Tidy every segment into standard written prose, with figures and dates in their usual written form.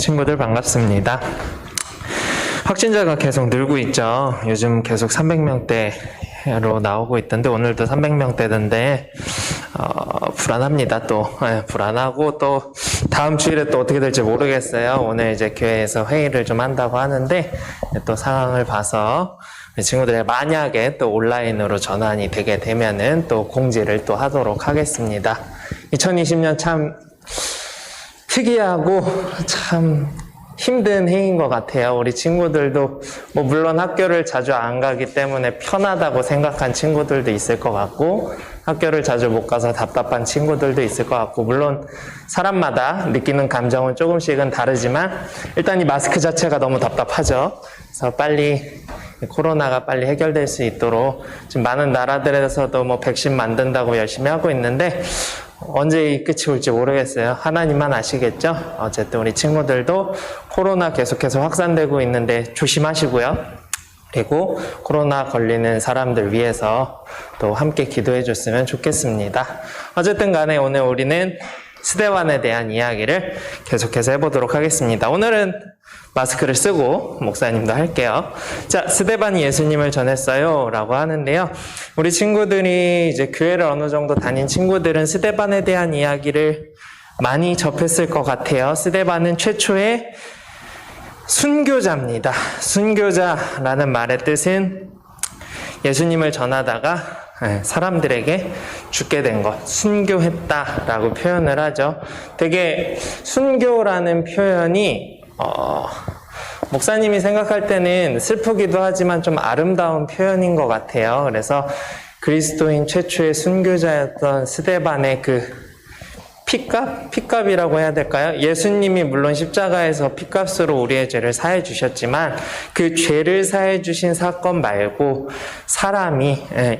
친구들 반갑습니다. 확진자가 계속 늘고 있죠. 요즘 계속 300명대로 나오고 있던데 오늘도 300명대던데 불안합니다. 또 불안하고 또 다음 주일에 또 어떻게 될지 모르겠어요. 오늘 이제 교회에서 회의를 좀 한다고 하는데 또 상황을 봐서 친구들이 만약에 또 온라인으로 전환이 되게 되면은 또 공지를 또 하도록 하겠습니다. 2020년 참 특이하고 참 힘든 해인 것 같아요. 우리 친구들도 물론 학교를 자주 안 가기 때문에 편하다고 생각한 친구들도 있을 것 같고, 학교를 자주 못 가서 답답한 친구들도 있을 것 같고, 물론 사람마다 느끼는 감정은 조금씩은 다르지만 일단 이 마스크 자체가 너무 답답하죠. 그래서 빨리 코로나가 빨리 해결될 수 있도록 지금 많은 나라들에서도 백신 만든다고 열심히 하고 있는데 언제 이 끝이 올지 모르겠어요. 하나님만 아시겠죠? 어쨌든 우리 친구들도 코로나 계속해서 확산되고 있는데 조심하시고요. 그리고 코로나 걸리는 사람들 위해서 또 함께 기도해 줬으면 좋겠습니다. 어쨌든 간에 오늘 우리는 스데반에 대한 이야기를 계속해서 해보도록 하겠습니다. 오늘은 마스크를 쓰고 목사님도 할게요. 자, 스데반이 예수님을 전했어요 라고 하는데요. 우리 친구들이 이제 교회를 어느 정도 다닌 친구들은 스데반에 대한 이야기를 많이 접했을 것 같아요. 스데반은 최초의 순교자입니다. 순교자라는 말의 뜻은 예수님을 전하다가 사람들에게 죽게 된 것, 순교했다라고 표현을 하죠. 되게 순교라는 표현이 목사님이 생각할 때는 슬프기도 하지만 좀 아름다운 표현인 것 같아요. 그래서 그리스도인 최초의 순교자였던 스데반의 그 피값이라고 해야 될까요? 예수님이 물론 십자가에서 피값으로 우리의 죄를 사해 주셨지만 그 죄를 사해 주신 사건 말고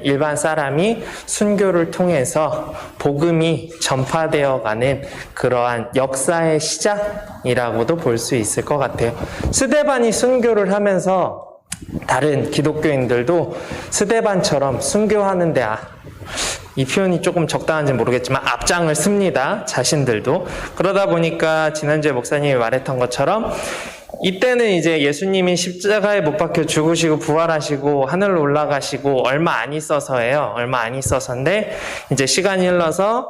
일반 사람이 순교를 통해서 복음이 전파되어 가는 그러한 역사의 시작이라고도 볼 수 있을 것 같아요. 스데반이 순교를 하면서 다른 기독교인들도 스데반처럼 순교하는데 이 표현이 조금 적당한지 모르겠지만 앞장을 씁니다. 자신들도. 그러다 보니까 지난주에 목사님이 말했던 것처럼 이때는 이제 예수님이 십자가에 못 박혀 죽으시고 부활하시고 하늘로 올라가시고 얼마 안 있어서예요. 얼마 안 있어서인데 이제 시간이 흘러서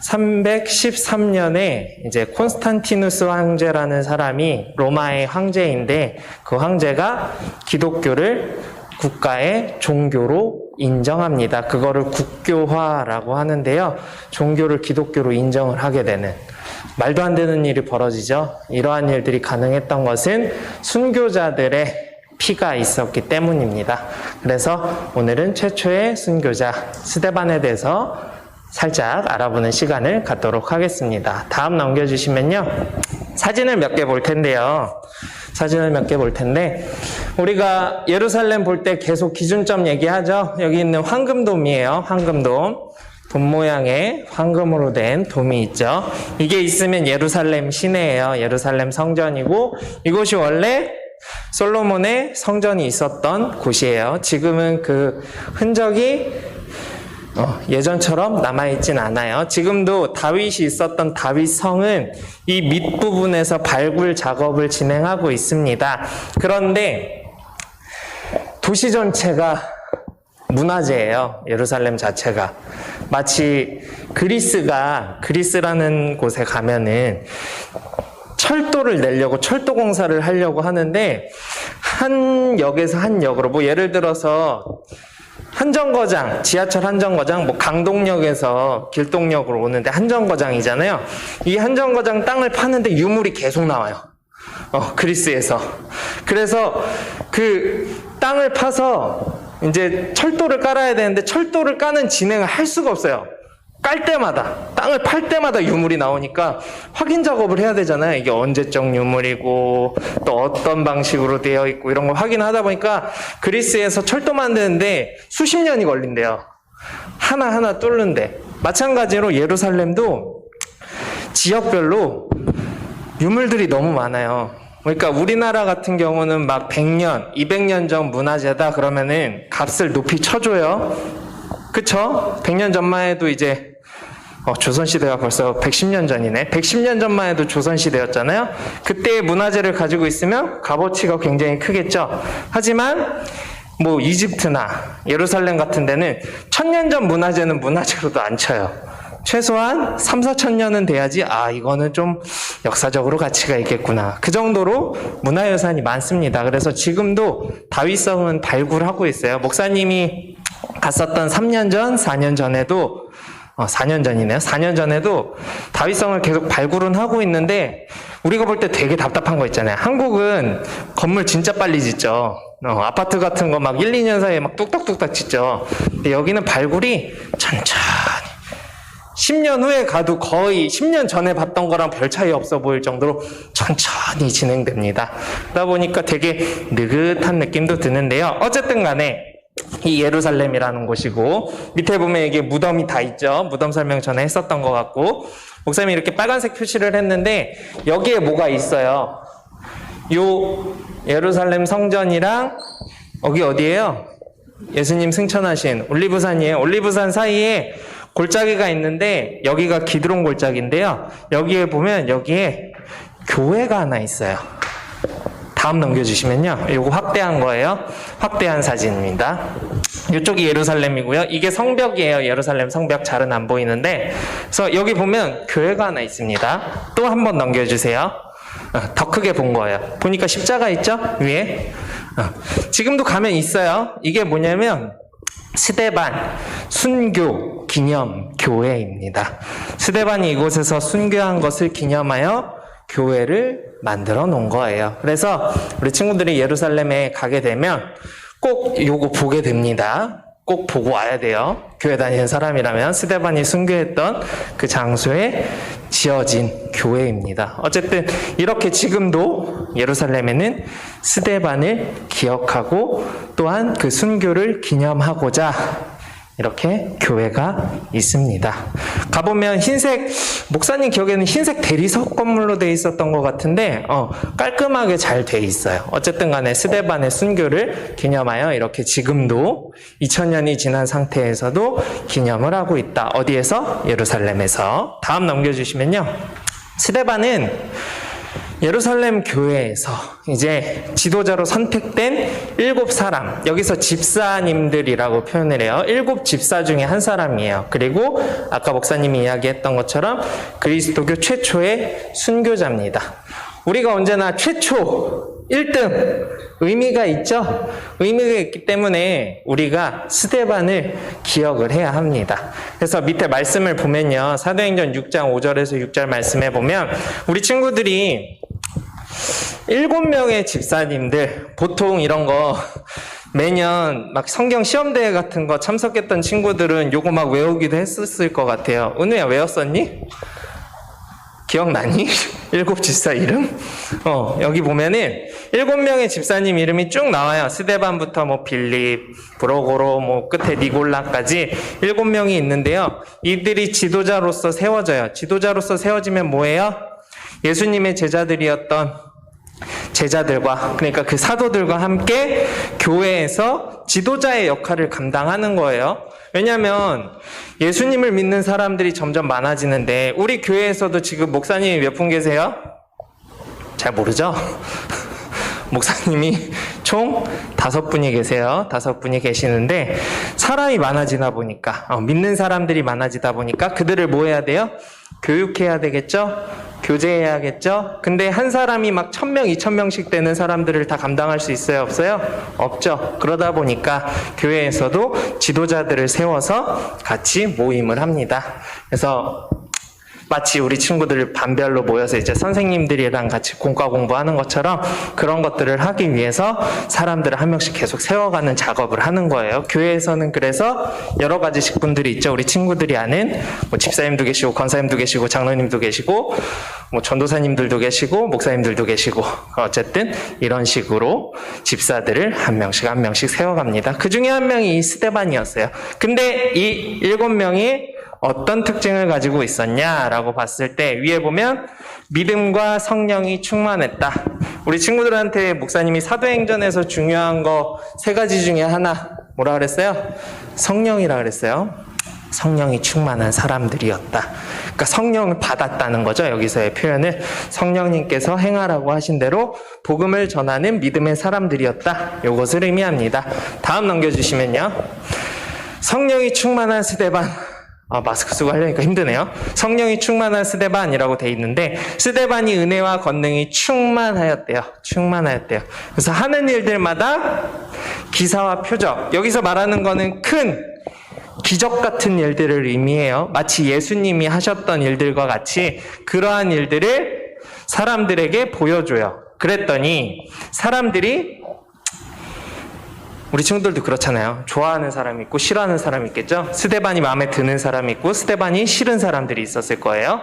313년에 이제 콘스탄티누스 황제라는 사람이 로마의 황제인데 그 황제가 기독교를 국가의 종교로 인정합니다. 그거를 국교화라고 하는데요. 종교를 기독교로 인정을 하게 되는 말도 안 되는 일이 벌어지죠. 이러한 일들이 가능했던 것은 순교자들의 피가 있었기 때문입니다. 그래서 오늘은 최초의 순교자 스데반에 대해서 살짝 알아보는 시간을 갖도록 하겠습니다. 다음 넘겨주시면요. 사진을 몇 개 볼 텐데요. 우리가 예루살렘 볼 때 계속 기준점 얘기하죠. 여기 있는 황금돔이에요. 황금돔. 돔 모양의 황금으로 된 돔이 있죠. 이게 있으면 예루살렘 시내예요. 예루살렘 성전이고 이곳이 원래 솔로몬의 성전이 있었던 곳이에요. 지금은 그 흔적이 예전처럼 남아있진 않아요. 지금도 다윗이 있었던 다윗성은 이 밑부분에서 발굴 작업을 진행하고 있습니다. 그런데 도시 전체가 문화재예요. 예루살렘 자체가. 마치 그리스라는 곳에 가면은 철도를 내려고 철도 공사를 하려고 하는데 한 역에서 한 역으로 예를 들어서 한정거장, 지하철 한정거장, 강동역에서 길동역으로 오는데 한정거장이잖아요. 이 한정거장 땅을 파는데 유물이 계속 나와요. 그리스에서. 그래서 그 땅을 파서 이제 철도를 깔아야 되는데 철도를 까는 진행을 할 수가 없어요. 땅을 팔 때마다 유물이 나오니까 확인 작업을 해야 되잖아요. 이게 언제적 유물이고 또 어떤 방식으로 되어 있고 이런 걸 확인하다 보니까 그리스에서 철도 만드는데 수십 년이 걸린대요. 하나하나 뚫는데. 마찬가지로 예루살렘도 지역별로 유물들이 너무 많아요. 그러니까 우리나라 같은 경우는 100년, 200년 전 문화재다 그러면은 값을 높이 쳐줘요. 그쵸? 100년 전만 해도 이제 조선시대가 벌써 110년 전이네. 110년 전만 해도 조선시대였잖아요. 그때의 문화재를 가지고 있으면 값어치가 굉장히 크겠죠. 하지만 뭐 이집트나 예루살렘 같은 데는 1000년 전 문화재는 문화재로도 안 쳐요. 최소한 3, 4천 년은 돼야지 이거는 좀 역사적으로 가치가 있겠구나. 그 정도로 문화유산이 많습니다. 그래서 지금도 다윗성은 발굴하고 있어요. 목사님이 갔었던 3년 전, 4년 전에도 4년 전이네요. 4년 전에도 다윗성을 계속 발굴은 하고 있는데 우리가 볼 때 되게 답답한 거 있잖아요. 한국은 건물 진짜 빨리 짓죠. 아파트 같은 거 막 1, 2년 사이에 막 뚝딱뚝딱 짓죠. 근데 여기는 발굴이 천천히 10년 후에 가도 거의 10년 전에 봤던 거랑 별 차이 없어 보일 정도로 천천히 진행됩니다. 그러다 보니까 되게 느긋한 느낌도 드는데요. 어쨌든 간에 이 예루살렘이라는 곳이고 밑에 보면 이게 무덤이 다 있죠. 무덤 설명 전에 했었던 것 같고 목사님이 이렇게 빨간색 표시를 했는데 여기에 뭐가 있어요. 요 예루살렘 성전이랑 여기 어디예요? 예수님 승천하신 올리브산이에요. 올리브산 사이에 골짜기가 있는데 여기가 기드론 골짜기인데요. 여기에 보면 여기에 교회가 하나 있어요. 다음 넘겨주시면요. 이거 확대한 거예요. 확대한 사진입니다. 이쪽이 예루살렘이고요. 이게 성벽이에요. 예루살렘 성벽. 잘은 안 보이는데 그래서 여기 보면 교회가 하나 있습니다. 또 한 번 넘겨주세요. 더 크게 본 거예요. 보니까 십자가 있죠? 위에. 지금도 가면 있어요. 이게 뭐냐면 스데반 순교 기념 교회입니다. 스데반이 이곳에서 순교한 것을 기념하여 교회를 만들어 놓은 거예요. 그래서 우리 친구들이 예루살렘에 가게 되면 꼭 요거 보게 됩니다. 꼭 보고 와야 돼요. 교회 다니는 사람이라면 스데반이 순교했던 그 장소에 지어진 교회입니다. 어쨌든 이렇게 지금도 예루살렘에는 스데반을 기억하고 또한 그 순교를 기념하고자 이렇게 교회가 있습니다. 가보면 흰색, 목사님 기억에는 흰색 대리석 건물로 돼 있었던 것 같은데 깔끔하게 잘 돼 있어요. 어쨌든 간에 스데반의 순교를 기념하여 이렇게 지금도 2000년이 지난 상태에서도 기념을 하고 있다. 어디에서? 예루살렘에서. 다음 넘겨주시면요. 스데반은 예루살렘 교회에서 이제 지도자로 선택된 7사람, 여기서 집사님들이라고 표현을 해요. 7 집사 중에 한 사람이에요. 그리고 아까 목사님이 이야기했던 것처럼 그리스도교 최초의 순교자입니다. 우리가 언제나 최초 1등 의미가 있죠? 의미가 있기 때문에 우리가 스데반을 기억을 해야 합니다. 그래서 밑에 말씀을 보면요. 사도행전 6장 5절에서 6절 말씀에 보면 우리 친구들이 7명의 집사님들, 보통 이런 거 매년 막 성경 시험대회 같은 거 참석했던 친구들은 요거 막 외우기도 했었을 것 같아요. 은우야 외웠었니? 기억나니? 7 집사 이름? 여기 보면은 7명의 집사님 이름이 쭉 나와요. 스데반부터 뭐 빌립, 브로고로, 뭐 끝에 니골라까지 7명이 있는데요. 이들이 지도자로서 세워져요. 지도자로서 세워지면 뭐예요? 예수님의 제자들이었던 제자들과, 그러니까 그 사도들과 함께 교회에서 지도자의 역할을 감당하는 거예요. 왜냐하면 예수님을 믿는 사람들이 점점 많아지는데 우리 교회에서도 지금 목사님이 몇 분 계세요? 잘 모르죠? 목사님이 총 5분이 계세요. 5분이 계시는데 사람이 많아지다 보니까 믿는 사람들이 많아지다 보니까 그들을 뭐 해야 돼요? 교육해야 되겠죠? 교제해야겠죠? 근데 한 사람이 막 1000명, 2000명씩 되는 사람들을 다 감당할 수 있어요? 없어요? 없죠. 그러다 보니까 교회에서도 지도자들을 세워서 같이 모임을 합니다. 그래서 마치 우리 친구들 반별로 모여서 이제 선생님들이랑 같이 공과 공부하는 것처럼 그런 것들을 하기 위해서 사람들을 한 명씩 계속 세워가는 작업을 하는 거예요. 교회에서는 그래서 여러 가지씩 분들이 있죠. 우리 친구들이 아는 뭐 집사님도 계시고 권사님도 계시고 장로님도 계시고 뭐 전도사님들도 계시고 목사님들도 계시고 어쨌든 이런 식으로 집사들을 한 명씩 세워갑니다. 그 중에 한 명이 이 스데반이었어요. 근데 이 7명이 어떤 특징을 가지고 있었냐라고 봤을 때 위에 보면 믿음과 성령이 충만했다. 우리 친구들한테 목사님이 사도행전에서 중요한 거 3가지 중에 하나 뭐라 그랬어요? 성령이라 그랬어요. 성령이 충만한 사람들이었다. 그러니까 성령을 받았다는 거죠. 여기서의 표현을 성령님께서 행하라고 하신 대로 복음을 전하는 믿음의 사람들이었다. 이것을 의미합니다. 다음 넘겨주시면요. 성령이 충만한 스데반. 마스크 쓰고 하려니까 힘드네요. 성령이 충만한 스데반이라고 돼 있는데 스데반이 은혜와 권능이 충만하였대요. 그래서 하는 일들마다 기사와 표적. 여기서 말하는 거는 큰 기적 같은 일들을 의미해요. 마치 예수님이 하셨던 일들과 같이 그러한 일들을 사람들에게 보여줘요. 그랬더니 사람들이 우리 친구들도 그렇잖아요. 좋아하는 사람이 있고 싫어하는 사람이 있겠죠. 스데반이 마음에 드는 사람이 있고 스데반이 싫은 사람들이 있었을 거예요.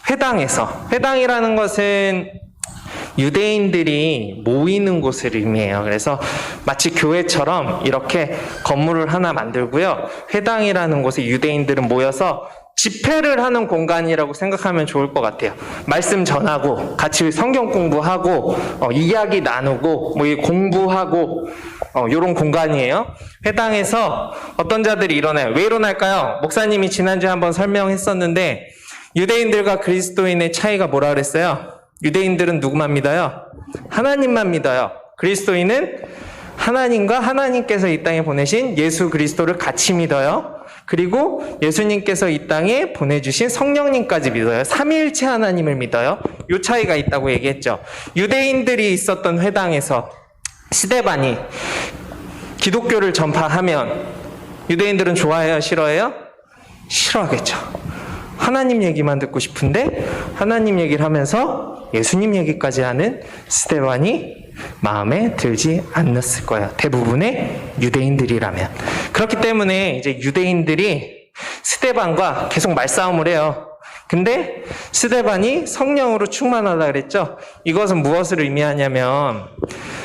회당이라는 것은 유대인들이 모이는 곳을 의미해요. 그래서 마치 교회처럼 이렇게 건물을 하나 만들고요. 회당이라는 곳에 유대인들은 모여서 집회를 하는 공간이라고 생각하면 좋을 것 같아요. 말씀 전하고 같이 성경 공부하고 이야기 나누고 공부하고 이런 공간이에요. 회당에서 어떤 자들이 일어나요. 왜 일어날까요? 목사님이 지난주에 한번 설명했었는데 유대인들과 그리스도인의 차이가 뭐라 그랬어요? 유대인들은 누구만 믿어요? 하나님만 믿어요. 그리스도인은 하나님과 하나님께서 이 땅에 보내신 예수 그리스도를 같이 믿어요. 그리고 예수님께서 이 땅에 보내주신 성령님까지 믿어요. 삼위일체 하나님을 믿어요. 이 차이가 있다고 얘기했죠. 유대인들이 있었던 회당에서 스데반이 기독교를 전파하면 유대인들은 좋아해요? 싫어해요? 싫어하겠죠. 하나님 얘기만 듣고 싶은데 하나님 얘기를 하면서 예수님 얘기까지 하는 스데반이 마음에 들지 않았을 거예요. 대부분의 유대인들이라면. 그렇기 때문에 이제 유대인들이 스데반과 계속 말싸움을 해요. 근데 스데반이 성령으로 충만하다 그랬죠. 이것은 무엇을 의미하냐면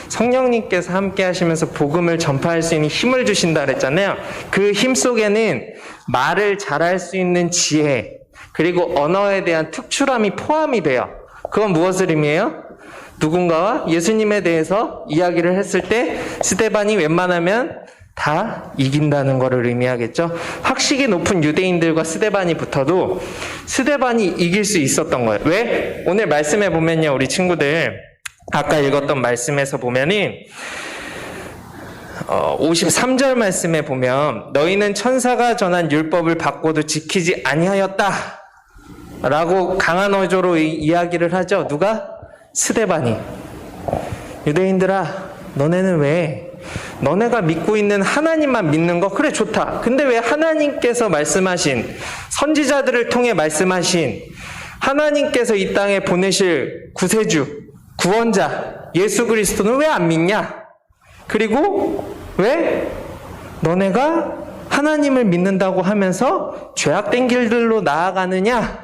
성령님께서 함께 하시면서 복음을 전파할 수 있는 힘을 주신다 그랬잖아요. 그 힘 속에는 말을 잘할 수 있는 지혜 그리고 언어에 대한 특출함이 포함이 돼요. 그건 무엇을 의미해요? 누군가와 예수님에 대해서 이야기를 했을 때 스데반이 웬만하면 다 이긴다는 것을 의미하겠죠. 학식이 높은 유대인들과 스데반이 붙어도 스데반이 이길 수 있었던 거예요. 왜? 오늘 말씀해 보면요. 우리 친구들 아까 읽었던 말씀에서 보면은 53절 말씀에 보면 너희는 천사가 전한 율법을 받고도 지키지 아니하였다 라고 강한 어조로 이야기를 하죠. 누가? 스데반이. 유대인들아 너네는 왜 너네가 믿고 있는 하나님만 믿는 거 그래 좋다. 근데 왜 하나님께서 말씀하신 선지자들을 통해 말씀하신 하나님께서 이 땅에 보내실 구세주 구원자 예수 그리스도는 왜 안 믿냐? 그리고 왜 너네가 하나님을 믿는다고 하면서 죄악된 길들로 나아가느냐?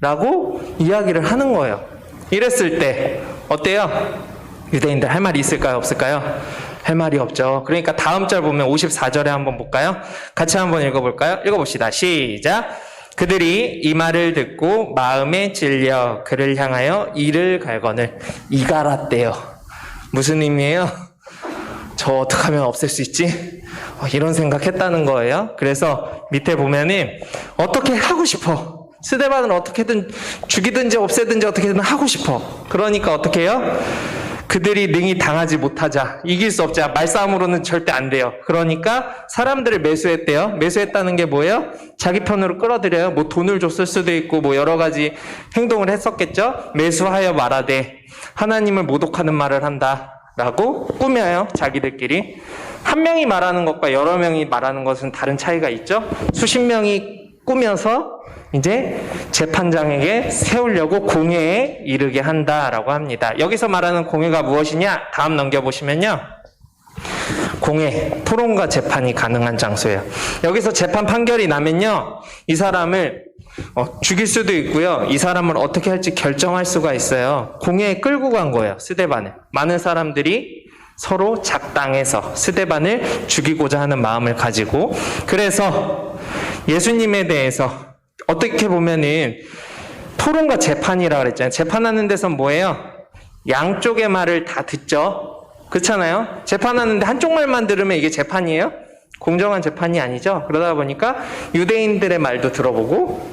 라고 이야기를 하는 거예요. 이랬을 때 어때요? 유대인들 할 말이 있을까요? 없을까요? 할 말이 없죠. 그러니까 다음 절 보면 54절에 한번 볼까요? 같이 한번 읽어볼까요? 읽어봅시다. 시작. 그들이 이 말을 듣고 마음에 찔려 그를 향하여 이를 갈거늘 이갈았대요. 무슨 의미예요? 저 어떻게 하면 없앨 수 있지? 이런 생각했다는 거예요. 그래서 밑에 보면은 어떻게 하고 싶어. 스데반을 어떻게든 죽이든지 없애든지 어떻게든 하고 싶어. 그러니까 어떻게 해요? 그들이 능히 당하지 못하자. 이길 수 없자. 말싸움으로는 절대 안 돼요. 그러니까 사람들을 매수했대요. 매수했다는 게 뭐예요? 자기 편으로 끌어들여요. 뭐 돈을 줬을 수도 있고 뭐 여러 가지 행동을 했었겠죠. 매수하여 말하되 하나님을 모독하는 말을 한다 라고 꾸며요. 자기들끼리. 한 명이 말하는 것과 여러 명이 말하는 것은 다른 차이가 있죠. 수십 명이 꾸며서 이제 재판장에게 세우려고 공회에 이르게 한다라고 합니다. 여기서 말하는 공회가 무엇이냐? 다음 넘겨보시면요. 공회, 토론과 재판이 가능한 장소예요. 여기서 재판 판결이 나면요. 이 사람을 죽일 수도 있고요. 이 사람을 어떻게 할지 결정할 수가 있어요. 공회에 끌고 간 거예요. 스데반을. 많은 사람들이 서로 작당해서 스데반을 죽이고자 하는 마음을 가지고 그래서 예수님에 대해서 어떻게 보면은 토론과 재판이라 그랬잖아요. 재판하는 데선 뭐예요? 양쪽의 말을 다 듣죠. 그렇잖아요. 재판하는데 한쪽 말만 들으면 이게 재판이에요? 공정한 재판이 아니죠. 그러다 보니까 유대인들의 말도 들어보고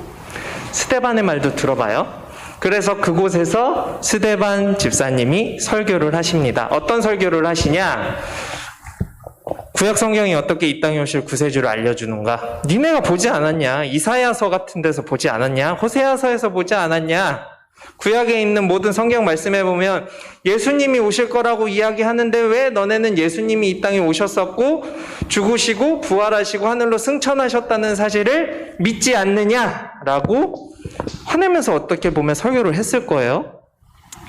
스데반의 말도 들어봐요. 그래서 그곳에서 스데반 집사님이 설교를 하십니다. 어떤 설교를 하시냐? 구약 성경이 어떻게 이 땅에 오실 구세주를 알려주는가? 니네가 보지 않았냐? 이사야서 같은 데서 보지 않았냐? 호세아서에서 보지 않았냐? 구약에 있는 모든 성경 말씀에 보면 예수님이 오실 거라고 이야기하는데 왜 너네는 예수님이 이 땅에 오셨었고 죽으시고 부활하시고 하늘로 승천하셨다는 사실을 믿지 않느냐라고 화내면서 어떻게 보면 설교를 했을 거예요.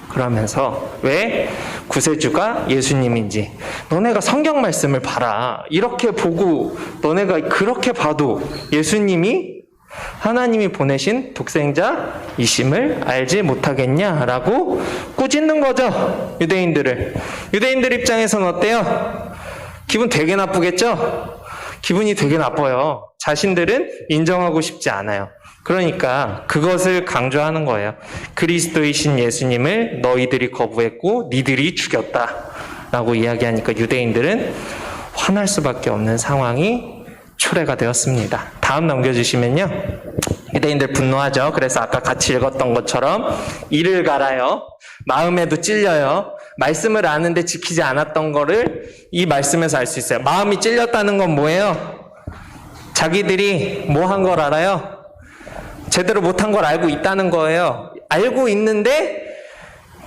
그러면서 왜 구세주가 예수님인지 너네가 성경 말씀을 봐라. 이렇게 보고 너네가 그렇게 봐도 예수님이 하나님이 보내신 독생자이심을 알지 못하겠냐라고 꾸짖는 거죠. 유대인들 입장에서는 어때요? 기분 되게 나쁘겠죠? 기분이 되게 나빠요. 자신들은 인정하고 싶지 않아요. 그러니까 그것을 강조하는 거예요. 그리스도이신 예수님을 너희들이 거부했고 니들이 죽였다 라고 이야기하니까 유대인들은 화날 수밖에 없는 상황이 초래가 되었습니다. 다음 넘겨주시면요. 유대인들 분노하죠. 그래서 아까 같이 읽었던 것처럼 이를 갈아요. 마음에도 찔려요. 말씀을 아는데 지키지 않았던 거를 이 말씀에서 알 수 있어요. 마음이 찔렸다는 건 뭐예요? 자기들이 뭐 한 걸 알아요? 제대로 못한 걸 알고 있다는 거예요. 알고 있는데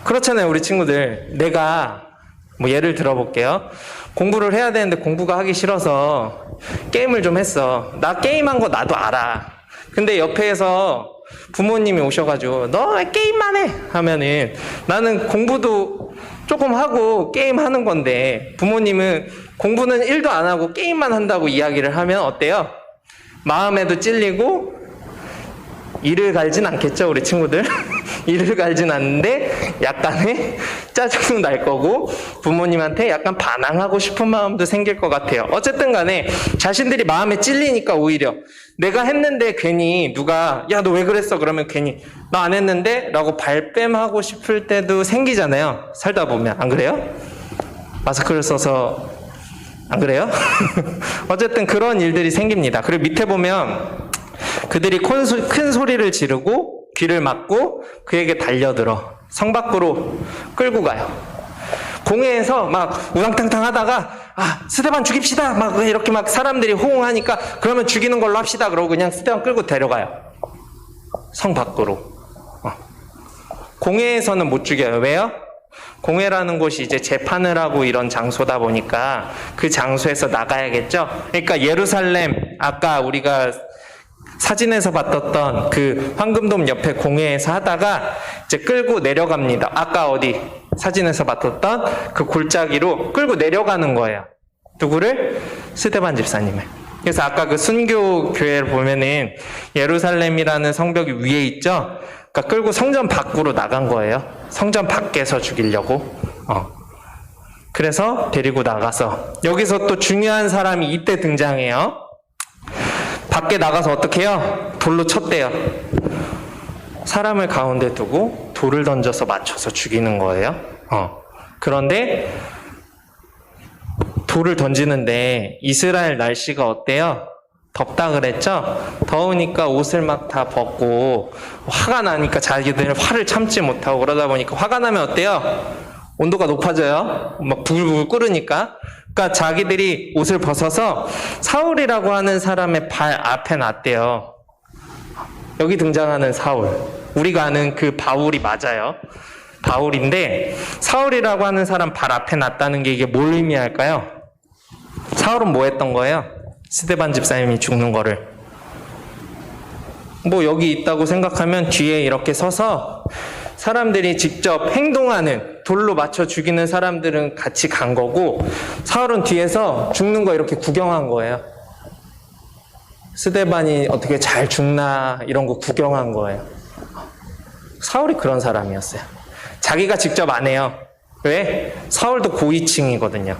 그렇잖아요. 우리 친구들. 내가 뭐 예를 들어볼게요. 공부를 해야 되는데 공부가 하기 싫어서 게임을 좀 했어. 나 게임한 거 나도 알아. 근데 옆에서 부모님이 오셔가지고 너 왜 게임만 해? 하면은 나는 공부도 조금 하고 게임하는 건데 부모님은 공부는 1도 안 하고 게임만 한다고 이야기를 하면 어때요? 마음에도 찔리고 이를 갈진 않겠죠, 우리 친구들? 이를 갈진 않는데 약간의 짜증도 날 거고 부모님한테 약간 반항하고 싶은 마음도 생길 것 같아요. 어쨌든 간에 자신들이 마음에 찔리니까 오히려 내가 했는데 괜히 누가 야, 너 왜 그랬어? 그러면 괜히 나 안 했는데? 라고 발뺌하고 싶을 때도 생기잖아요. 살다 보면. 안 그래요? 마스크를 써서 안 그래요? 어쨌든 그런 일들이 생깁니다. 그리고 밑에 보면 그들이 큰 소리를 지르고 귀를 막고 그에게 달려들어 성 밖으로 끌고 가요. 공회에서 막 우당탕탕 하다가 스데반 죽입시다 막 이렇게 막 사람들이 호응하니까 그러면 죽이는 걸로 합시다 그러고 그냥 스데반 끌고 데려가요. 성 밖으로. 공회에서는 못 죽여요. 왜요? 공회라는 곳이 이제 재판을 하고 이런 장소다 보니까 그 장소에서 나가야겠죠. 그러니까 예루살렘 아까 우리가 사진에서 봤던 그 황금돔 옆에 공회에서 하다가 이제 끌고 내려갑니다. 아까 어디 사진에서 봤던 그 골짜기로 끌고 내려가는 거예요. 누구를? 스데반 집사님을. 그래서 아까 그 순교 교회를 보면은 예루살렘이라는 성벽이 위에 있죠. 그러니까 끌고 성전 밖으로 나간 거예요. 성전 밖에서 죽이려고. 그래서 데리고 나가서 여기서 또 중요한 사람이 이때 등장해요. 밖에 나가서 어떻게 해요? 돌로 쳤대요. 사람을 가운데 두고 돌을 던져서 맞춰서 죽이는 거예요. 그런데 돌을 던지는데 이스라엘 날씨가 어때요? 덥다 그랬죠? 더우니까 옷을 막 다 벗고 화가 나니까 자기들 화를 참지 못하고 그러다 보니까 화가 나면 어때요? 온도가 높아져요. 막 부글부글 끓으니까. 그러니까 자기들이 옷을 벗어서 사울이라고 하는 사람의 발 앞에 놨대요. 여기 등장하는 사울. 우리가 아는 그 바울이 맞아요. 바울인데 사울이라고 하는 사람 발 앞에 놨다는 게 이게 뭘 의미할까요? 사울은 뭐 했던 거예요? 스데반 집사님이 죽는 거를. 뭐 여기 있다고 생각하면 뒤에 이렇게 서서 사람들이 직접 행동하는 돌로 맞춰 죽이는 사람들은 같이 간 거고 사울은 뒤에서 죽는 거 이렇게 구경한 거예요. 스데반이 어떻게 잘 죽나 이런 거 구경한 거예요. 사울이 그런 사람이었어요. 자기가 직접 안 해요. 왜? 사울도 고위층이거든요.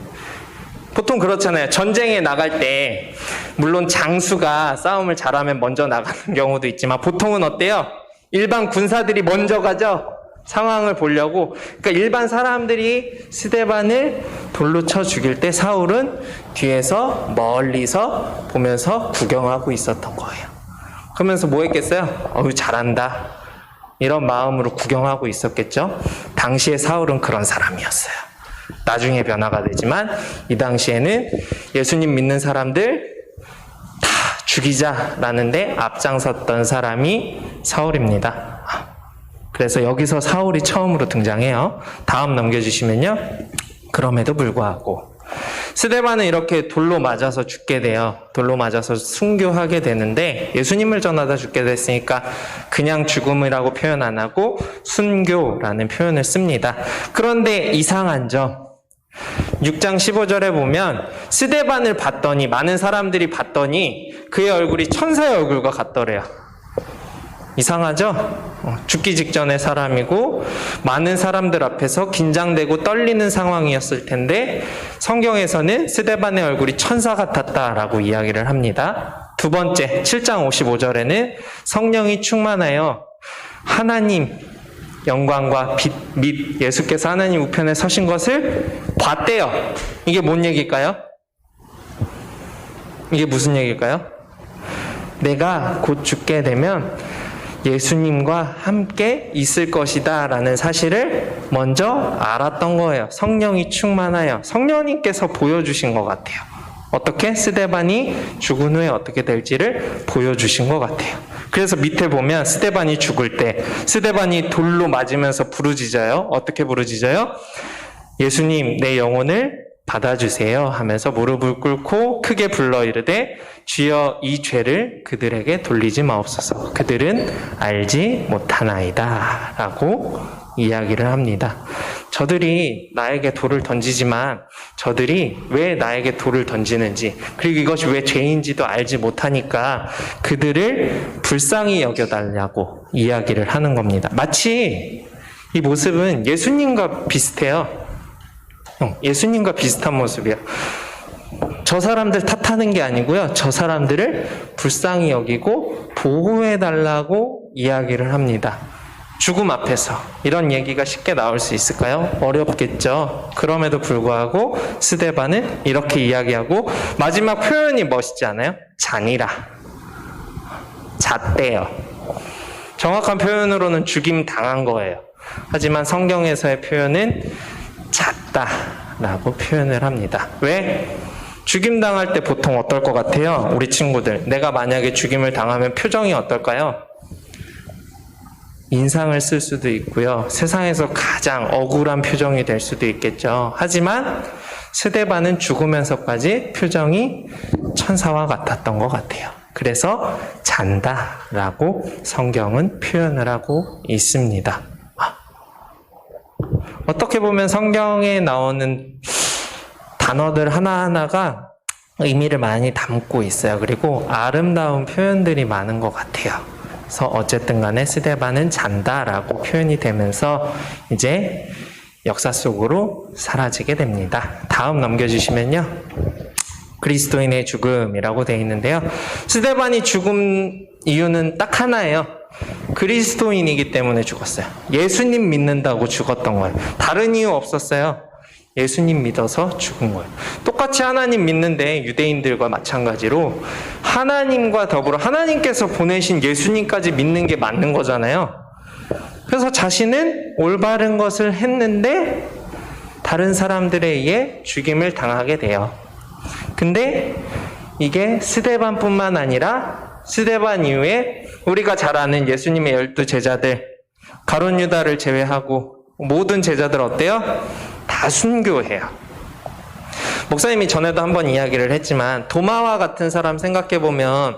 보통 그렇잖아요. 전쟁에 나갈 때 물론 장수가 싸움을 잘하면 먼저 나가는 경우도 있지만 보통은 어때요? 일반 군사들이 먼저 가죠. 상황을 보려고. 그러니까 일반 사람들이 스데반을 돌로 쳐 죽일 때 사울은 뒤에서 멀리서 보면서 구경하고 있었던 거예요. 그러면서 뭐 했겠어요? 어우, 잘한다. 이런 마음으로 구경하고 있었겠죠? 당시에 사울은 그런 사람이었어요. 나중에 변화가 되지만 이 당시에는 예수님 믿는 사람들 다 죽이자라는데 앞장섰던 사람이 사울입니다. 그래서 여기서 사울이 처음으로 등장해요. 다음 넘겨주시면요. 그럼에도 불구하고 스데반은 이렇게 돌로 맞아서 죽게 돼요. 돌로 맞아서 순교하게 되는데 예수님을 전하다 죽게 됐으니까 그냥 죽음이라고 표현 안 하고 순교라는 표현을 씁니다. 그런데 이상한 점 6장 15절에 보면 스데반을 봤더니 많은 사람들이 봤더니 그의 얼굴이 천사의 얼굴과 같더래요. 이상하죠? 죽기 직전의 사람이고 많은 사람들 앞에서 긴장되고 떨리는 상황이었을 텐데 성경에서는 스데반의 얼굴이 천사 같았다라고 이야기를 합니다. 두 번째 7장 55절에는 성령이 충만하여 하나님 영광과 빛 및 예수께서 하나님 우편에 서신 것을 봤대요. 이게 뭔 얘기일까요? 이게 무슨 얘기일까요? 내가 곧 죽게 되면 예수님과 함께 있을 것이다 라는 사실을 먼저 알았던 거예요. 성령이 충만하여 성령님께서 보여주신 것 같아요. 어떻게 스데반이 죽은 후에 어떻게 될지를 보여주신 것 같아요. 그래서 밑에 보면 스데반이 죽을 때 스데반이 돌로 맞으면서 부르짖어요. 어떻게 부르짖어요? 예수님 내 영혼을 받아주세요 하면서 무릎을 꿇고 크게 불러 이르되 주여 이 죄를 그들에게 돌리지 마옵소서. 그들은 알지 못하나이다 라고 이야기를 합니다. 저들이 나에게 돌을 던지지만 저들이 왜 나에게 돌을 던지는지 그리고 이것이 왜 죄인지도 알지 못하니까 그들을 불쌍히 여겨달라고 이야기를 하는 겁니다. 마치 이 모습은 예수님과 비슷해요. 예수님과 비슷한 모습이야. 저 사람들 탓하는 게 아니고요. 저 사람들을 불쌍히 여기고 보호해달라고 이야기를 합니다. 죽음 앞에서 이런 얘기가 쉽게 나올 수 있을까요? 어렵겠죠. 그럼에도 불구하고 스데반은 이렇게 이야기하고 마지막 표현이 멋있지 않아요? 잔이라. 잣대요. 정확한 표현으로는 죽임 당한 거예요. 하지만 성경에서의 표현은 잤다라고 표현을 합니다. 왜? 죽임 당할 때 보통 어떨 것 같아요? 우리 친구들. 내가 만약에 죽임을 당하면 표정이 어떨까요? 인상을 쓸 수도 있고요. 세상에서 가장 억울한 표정이 될 수도 있겠죠. 하지만 스데반은 죽으면서까지 표정이 천사와 같았던 것 같아요. 그래서 잔다라고 성경은 표현을 하고 있습니다. 어떻게 보면 성경에 나오는 단어들 하나하나가 의미를 많이 담고 있어요. 그리고 아름다운 표현들이 많은 것 같아요. 그래서 어쨌든 간에 스데반은 잔다라고 표현이 되면서 이제 역사 속으로 사라지게 됩니다. 다음 넘겨주시면요. 그리스도인의 죽음이라고 되어 있는데요. 스데반이 죽은 이유는 딱 하나예요. 그리스도인이기 때문에 죽었어요. 예수님 믿는다고 죽었던 거예요. 다른 이유 없었어요. 예수님 믿어서 죽은 거예요. 똑같이 하나님 믿는데 유대인들과 마찬가지로 하나님과 더불어 하나님께서 보내신 예수님까지 믿는 게 맞는 거잖아요. 그래서 자신은 올바른 것을 했는데 다른 사람들에 의해 죽임을 당하게 돼요. 근데 이게 스데반뿐만 아니라 스데반 이후에 우리가 잘 아는 예수님의 12제자들 가룟 유다를 제외하고 모든 제자들 어때요? 다 순교해요. 목사님이 전에도 한번 이야기를 했지만 도마와 같은 사람 생각해보면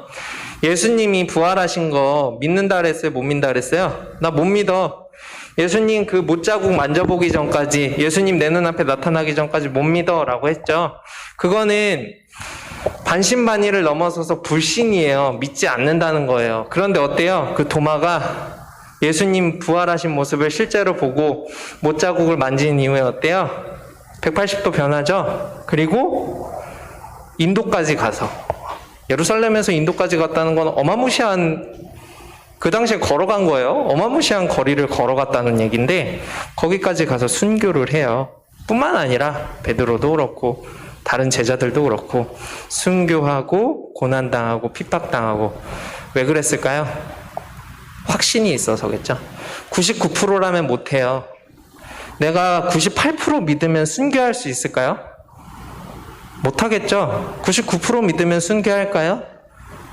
예수님이 부활하신 거 믿는다 그랬어요? 못 믿는다 그랬어요? 나 못 믿어. 예수님 그 못자국 만져보기 전까지 예수님 내 눈앞에 나타나기 전까지 못 믿어 라고 했죠. 그거는 반신반의를 넘어서서 불신이에요. 믿지 않는다는 거예요. 그런데 어때요? 그 도마가 예수님 부활하신 모습을 실제로 보고 못자국을 만진 이후에 어때요? 180도 변하죠? 그리고 인도까지 가서 예루살렘에서 인도까지 갔다는 건 어마무시한 그 당시에 걸어간 거예요. 어마무시한 거리를 걸어갔다는 얘기인데 거기까지 가서 순교를 해요. 뿐만 아니라 베드로도 그렇고 다른 제자들도 그렇고 순교하고 고난당하고 핍박당하고 왜 그랬을까요? 확신이 있어서겠죠. 99%라면 못해요. 내가 98% 믿으면 순교할 수 있을까요? 못하겠죠. 99% 믿으면 순교할까요?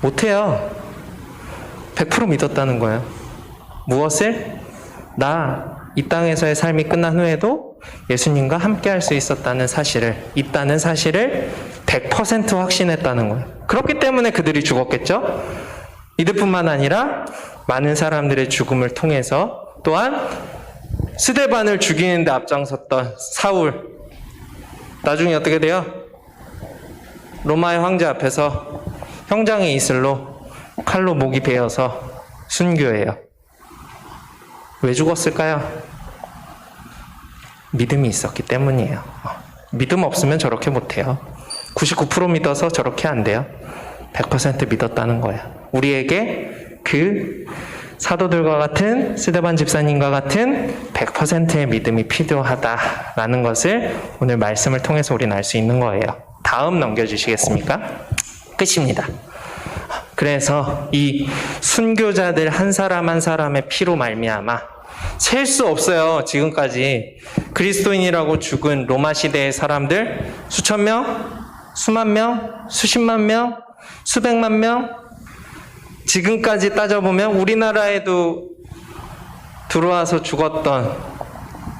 못해요. 100% 믿었다는 거예요. 무엇을? 이 땅에서의 삶이 끝난 후에도 예수님과 함께 할 수 있다는 사실을 100% 확신했다는 거예요. 그렇기 때문에 그들이 죽었겠죠? 이들뿐만 아니라 많은 사람들의 죽음을 통해서 또한 스데반을 죽이는 데 앞장섰던 사울, 나중에 어떻게 돼요? 로마의 황제 앞에서 형장의 이슬로 칼로 목이 베어서 순교해요. 왜 죽었을까요? 믿음이 있었기 때문이에요. 믿음 없으면 저렇게 못해요. 99% 믿어서 저렇게 안 돼요. 100% 믿었다는 거예요. 우리에게 그 사도들과 같은 스데반 집사님과 같은 100%의 믿음이 필요하다라는 것을 오늘 말씀을 통해서 우리는 알 수 있는 거예요. 다음 넘겨주시겠습니까? 끝입니다. 그래서 이 순교자들 한 사람 한 사람의 피로 말미암아 셀 수 없어요. 지금까지 그리스도인이라고 죽은 로마 시대의 사람들 수천 명, 수만 명, 수십만 명, 수백만 명, 지금까지 따져보면 우리나라에도 들어와서 죽었던,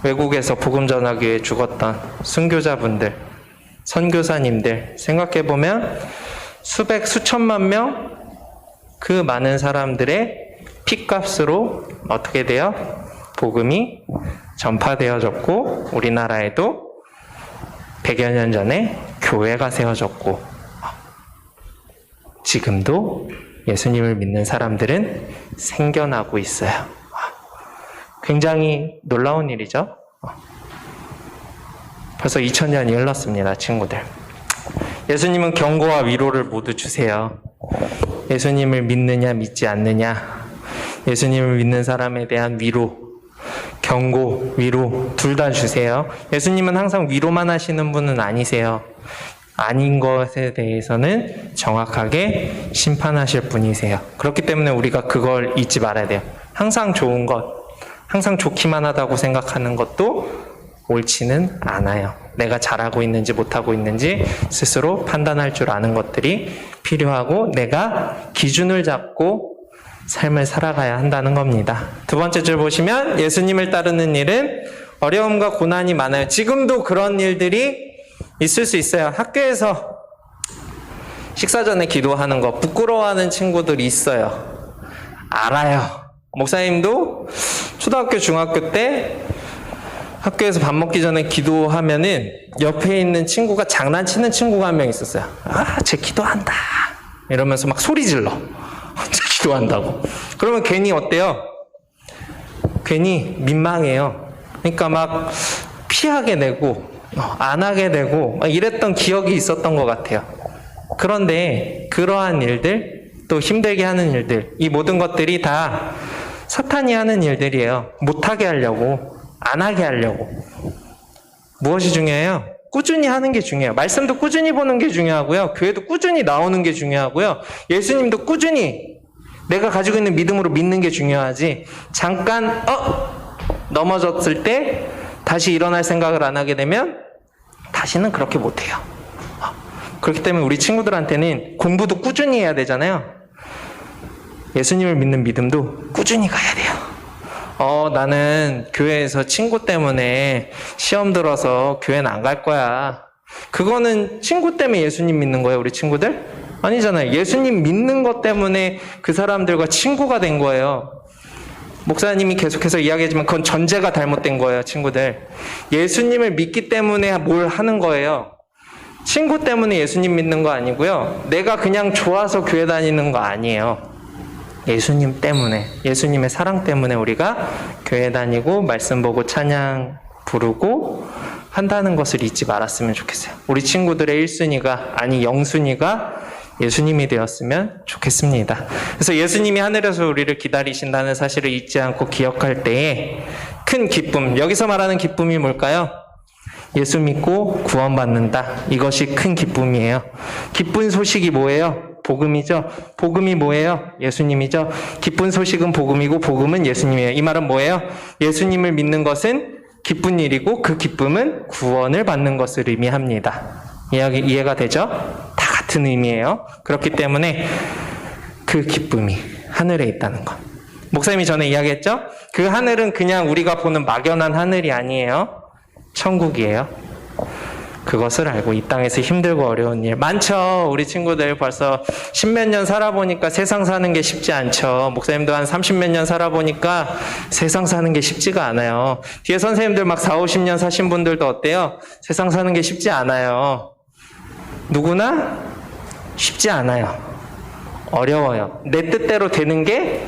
외국에서 복음 전하기 위해 죽었던 순교자분들, 선교사님들 생각해보면 수백, 수천만 명, 그 많은 사람들의 핏값으로 어떻게 돼요? 복음이 전파되어졌고 우리나라에도 100여 년 전에 교회가 세워졌고 지금도 예수님을 믿는 사람들은 생겨나고 있어요. 굉장히 놀라운 일이죠. 벌써 2000년이 흘렀습니다, 친구들. 예수님은 경고와 위로를 모두 주세요. 예수님을 믿느냐 믿지 않느냐, 예수님을 믿는 사람에 대한 위로, 경고, 위로 둘 다 주세요. 예수님은 항상 위로만 하시는 분은 아니세요. 아닌 것에 대해서는 정확하게 심판하실 분이세요. 그렇기 때문에 우리가 그걸 잊지 말아야 돼요. 항상 좋은 것, 항상 좋기만 하다고 생각하는 것도 옳지는 않아요. 내가 잘하고 있는지 못하고 있는지 스스로 판단할 줄 아는 것들이 필요하고 내가 기준을 잡고 삶을 살아가야 한다는 겁니다. 두 번째 줄 보시면 예수님을 따르는 일은 어려움과 고난이 많아요. 지금도 그런 일들이 있을 수 있어요. 학교에서 식사 전에 기도하는 거 부끄러워하는 친구들이 있어요. 알아요. 목사님도 초등학교, 중학교 때 학교에서 밥 먹기 전에 기도하면은 옆에 있는 친구가 장난치는 친구가 한 명 있었어요. 쟤 기도한다 이러면서 막 소리 질러. 쟤 기도한다고. 그러면 괜히 어때요? 괜히 민망해요. 그러니까 막 피하게 되고 안 하게 되고 막 이랬던 기억이 있었던 것 같아요. 그런데 그러한 일들, 또 힘들게 하는 일들, 이 모든 것들이 다 사탄이 하는 일들이에요. 못하게 하려고, 안 하게 하려고. 무엇이 중요해요? 꾸준히 하는 게 중요해요. 말씀도 꾸준히 보는 게 중요하고요. 교회도 꾸준히 나오는 게 중요하고요. 예수님도 꾸준히 내가 가지고 있는 믿음으로 믿는 게 중요하지, 잠깐 넘어졌을 때 다시 일어날 생각을 안 하게 되면 다시는 그렇게 못해요. 그렇기 때문에 우리 친구들한테는 공부도 꾸준히 해야 되잖아요. 예수님을 믿는 믿음도 꾸준히 가야 돼요. 나는 교회에서 친구 때문에 시험 들어서 교회는 안 갈 거야. 그거는 친구 때문에 예수님 믿는 거예요, 우리 친구들? 아니잖아요. 예수님 믿는 것 때문에 그 사람들과 친구가 된 거예요. 목사님이 계속해서 이야기하지만 그건 전제가 잘못된 거예요, 친구들. 예수님을 믿기 때문에 뭘 하는 거예요. 친구 때문에 예수님 믿는 거 아니고요. 내가 그냥 좋아서 교회 다니는 거 아니에요. 예수님 때문에, 예수님의 사랑 때문에 우리가 교회 다니고 말씀 보고 찬양 부르고 한다는 것을 잊지 말았으면 좋겠어요. 우리 친구들의 1순위가, 아니 0순위가 예수님이 되었으면 좋겠습니다. 그래서 예수님이 하늘에서 우리를 기다리신다는 사실을 잊지 않고 기억할 때에 큰 기쁨, 여기서 말하는 기쁨이 뭘까요? 예수 믿고 구원받는다. 이것이 큰 기쁨이에요. 기쁜 소식이 뭐예요? 복음이죠. 복음이 뭐예요? 예수님이죠. 기쁜 소식은 복음이고 복음은 예수님이에요. 이 말은 뭐예요? 예수님을 믿는 것은 기쁜 일이고 그 기쁨은 구원을 받는 것을 의미합니다. 이해가 되죠? 다 같은 의미예요. 그렇기 때문에 그 기쁨이 하늘에 있다는 것. 목사님이 전에 이야기했죠? 그 하늘은 그냥 우리가 보는 막연한 하늘이 아니에요. 천국이에요. 그것을 알고 이 땅에서 힘들고 어려운 일 많죠. 우리 친구들 벌써 10몇 년 살아보니까 세상 사는 게 쉽지 않죠. 목사님도 한 30몇 년 살아보니까 세상 사는 게 쉽지가 않아요. 뒤에 선생님들 막 4, 50년 사신 분들도 어때요? 세상 사는 게 쉽지 않아요. 누구나 쉽지 않아요. 어려워요. 내 뜻대로 되는 게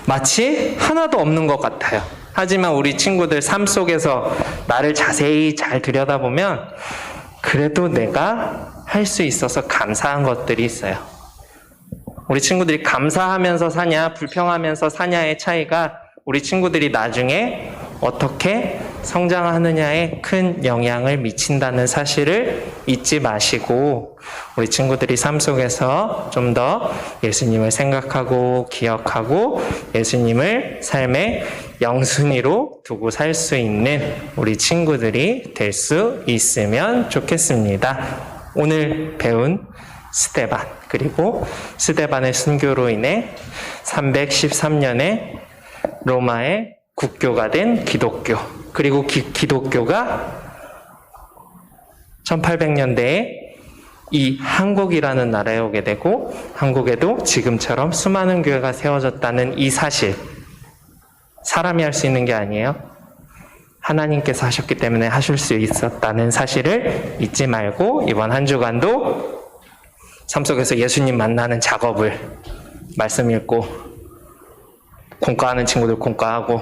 마치 하나도 없는 것 같아요. 하지만 우리 친구들 삶 속에서 나를 자세히 잘 들여다보면 그래도 내가 할 수 있어서 감사한 것들이 있어요. 우리 친구들이 감사하면서 사냐, 불평하면서 사냐의 차이가 우리 친구들이 나중에 어떻게 성장하느냐에 큰 영향을 미친다는 사실을 잊지 마시고 우리 친구들이 삶 속에서 좀 더 예수님을 생각하고 기억하고 예수님을 삶의 영순위로 두고 살 수 있는 우리 친구들이 될 수 있으면 좋겠습니다. 오늘 배운 스데반 그리고 스데반의 순교로 인해 313년에 로마의 국교가 된 기독교 그리고 기독교가 1800년대에 이 한국이라는 나라에 오게 되고 한국에도 지금처럼 수많은 교회가 세워졌다는 이 사실 사람이 할 수 있는 게 아니에요. 하나님께서 하셨기 때문에 하실 수 있었다는 사실을 잊지 말고 이번 한 주간도 삶 속에서 예수님 만나는 작업을 말씀 읽고 공과하는 친구들 공과하고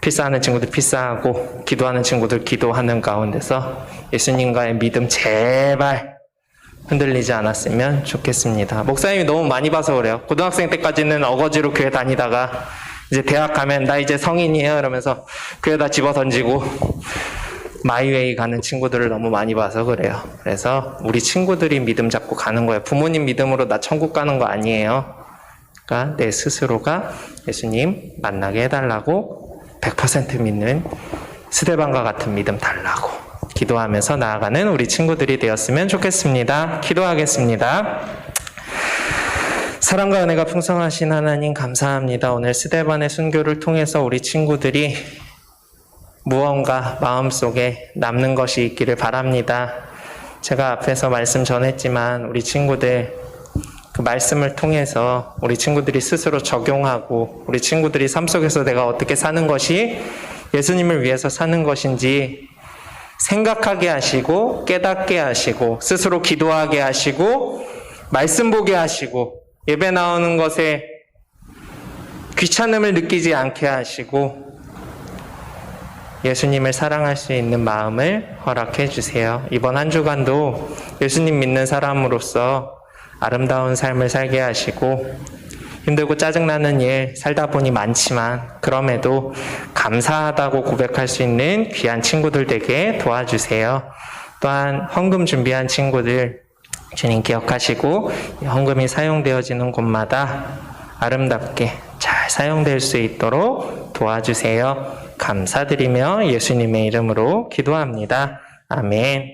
필사하는 친구들 필사하고 기도하는 친구들 기도하는 가운데서 예수님과의 믿음 제발 흔들리지 않았으면 좋겠습니다. 목사님이 너무 많이 봐서 그래요. 고등학생 때까지는 어거지로 교회 다니다가 이제 대학 가면 나 이제 성인이에요 이러면서 교회다 집어 던지고 마이웨이 가는 친구들을 너무 많이 봐서 그래요. 그래서 우리 친구들이 믿음 잡고 가는 거예요. 부모님 믿음으로 나 천국 가는 거 아니에요. 그러니까 내 스스로가 예수님 만나게 해달라고 100% 믿는 스데반과 같은 믿음 달라고 기도하면서 나아가는 우리 친구들이 되었으면 좋겠습니다. 기도하겠습니다. 사랑과 은혜가 풍성하신 하나님 감사합니다. 오늘 스데반의 순교를 통해서 우리 친구들이 무언가 마음속에 남는 것이 있기를 바랍니다. 제가 앞에서 말씀 전했지만 우리 친구들 그 말씀을 통해서 우리 친구들이 스스로 적용하고 우리 친구들이 삶 속에서 내가 어떻게 사는 것이 예수님을 위해서 사는 것인지 생각하게 하시고 깨닫게 하시고 스스로 기도하게 하시고 말씀 보게 하시고 예배 나오는 것에 귀찮음을 느끼지 않게 하시고 예수님을 사랑할 수 있는 마음을 허락해 주세요. 이번 한 주간도 예수님 믿는 사람으로서 아름다운 삶을 살게 하시고 힘들고 짜증나는 일 살다 보니 많지만 그럼에도 감사하다고 고백할 수 있는 귀한 친구들 되게 도와주세요. 또한 헌금 준비한 친구들 주님 기억하시고 헌금이 사용되어지는 곳마다 아름답게 잘 사용될 수 있도록 도와주세요. 감사드리며 예수님의 이름으로 기도합니다. 아멘.